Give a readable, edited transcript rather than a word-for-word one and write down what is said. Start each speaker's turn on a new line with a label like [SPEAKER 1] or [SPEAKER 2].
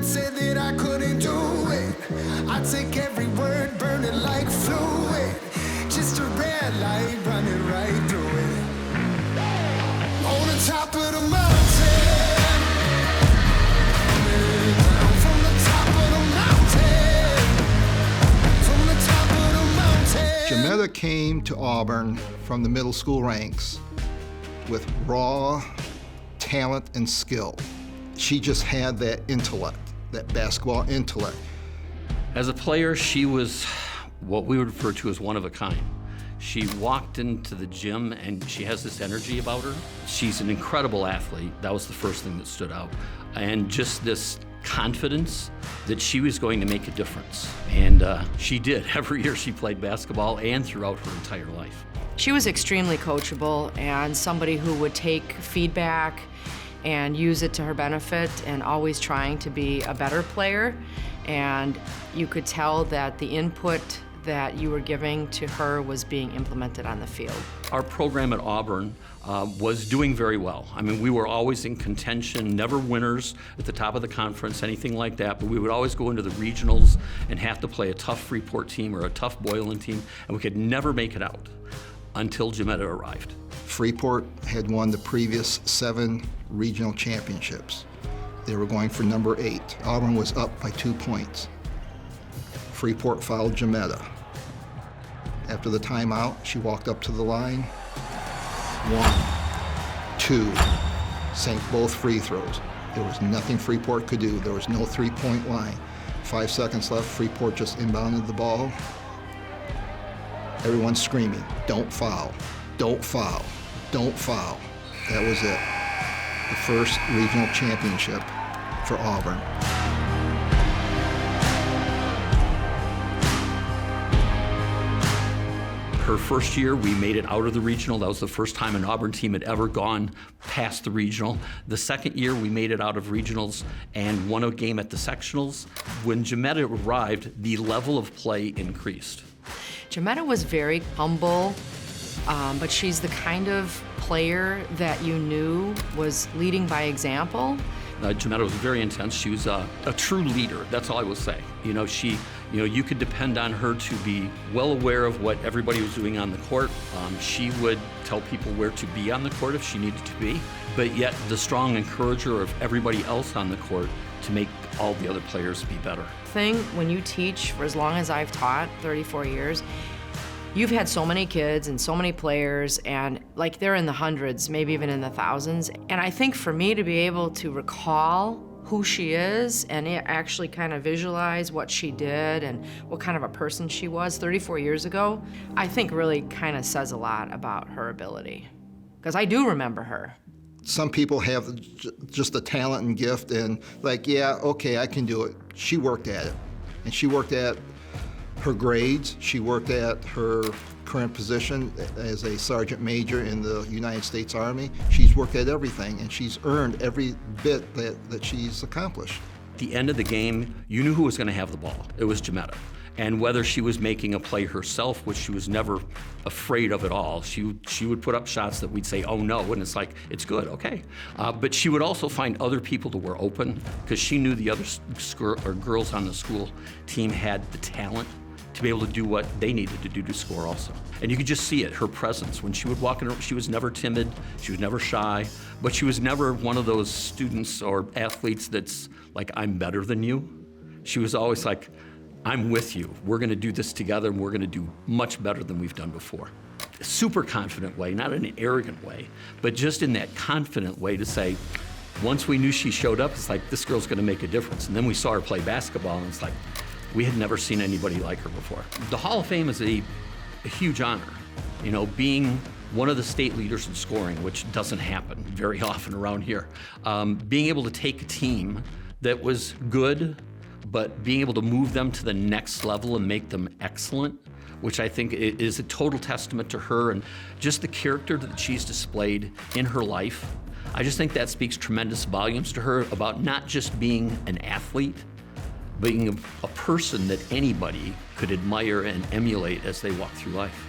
[SPEAKER 1] said that I couldn't do it. I take every word, burn it like fluid. Just a red light running right through it. On the top of the mountain, from the top of the mountain, from the top of the mountain.
[SPEAKER 2] Jametta came to Auburn from the middle school ranks with raw talent and skill. She just had that intellect, that basketball intellect.
[SPEAKER 3] As a player, she was what we would refer to as one of a kind. She walked into the gym and she has this energy about her. She's an incredible athlete. That was the first thing that stood out. And just this confidence that she was going to make a difference. And she did. Every year she played basketball and throughout her entire life.
[SPEAKER 4] She was extremely coachable and somebody who would take feedback and use it to her benefit and always trying to be a better player. And you could tell that the input that you were giving to her was being implemented on the field.
[SPEAKER 3] Our program at Auburn was doing very well. I mean, we were always in contention, never winners at the top of the conference, anything like that, but we would always go into the regionals and have to play a tough Freeport team or a tough Boylan team, and we could never make it out until Jametta arrived.
[SPEAKER 2] Freeport had won the previous 7 regional championships. They were going for number 8. Auburn was up by 2 points. Freeport fouled Jametta. After the timeout, she walked up to the line. 1, 2, sank both free throws. There was nothing Freeport could do. There was no three-point line. 5 seconds left, Freeport just inbounded the ball. Everyone's screaming, don't foul, don't foul, don't foul. That was it. The first regional championship for Auburn.
[SPEAKER 3] Her first year, we made it out of the regional. That was the first time an Auburn team had ever gone past the regional. The second year, we made it out of regionals and won a game at the sectionals. When Jametta arrived, the level of play increased.
[SPEAKER 4] Jametta was very humble, but she's the kind of player that you knew was leading by example.
[SPEAKER 3] Jametta was very intense. She was a true leader. That's all I will say. You could depend on her to be well aware of what everybody was doing on the court. She would tell people where to be on the court if she needed to be, but yet the strong encourager of everybody else on the court to make all the other players be better.
[SPEAKER 4] When you teach for as long as I've taught, 34 years, you've had so many kids and so many players, and like they're in the hundreds, maybe even in the thousands. And I think for me to be able to recall who she is and actually kind of visualize what she did and what kind of a person she was 34 years ago, I think really kind of says a lot about her ability. Because I do remember her.
[SPEAKER 2] Some people have just the talent and gift and like, yeah, okay, I can do it. She worked at it. And she worked at her grades. She worked at her current position as a sergeant major in the United States Army. She's worked at everything, and she's earned every bit that she's accomplished.
[SPEAKER 3] At the end of the game, you knew who was going to have the ball. It was Jametta. And whether she was making a play herself, which she was never afraid of at all, she would put up shots that we'd say, oh no, and it's like, it's good, okay. But she would also find other people that were open, because she knew the other girls on the school team had the talent to be able to do what they needed to do to score also. And you could just see it, her presence. When she would walk in, she was never timid, she was never shy, but she was never one of those students or athletes that's like, I'm better than you. She was always like, I'm with you. We're gonna do this together and we're gonna do much better than we've done before. A super confident way, not in an arrogant way, but just in that confident way to say, once we knew she showed up, it's like, this girl's gonna make a difference. And then we saw her play basketball and it's like, we had never seen anybody like her before. The Hall of Fame is a huge honor. You know, being one of the state leaders in scoring, which doesn't happen very often around here. Being able to take a team that was good, but being able to move them to the next level and make them excellent, which I think is a total testament to her and just the character that she's displayed in her life. I just think that speaks tremendous volumes to her about not just being an athlete, being a person that anybody could admire and emulate as they walk through life.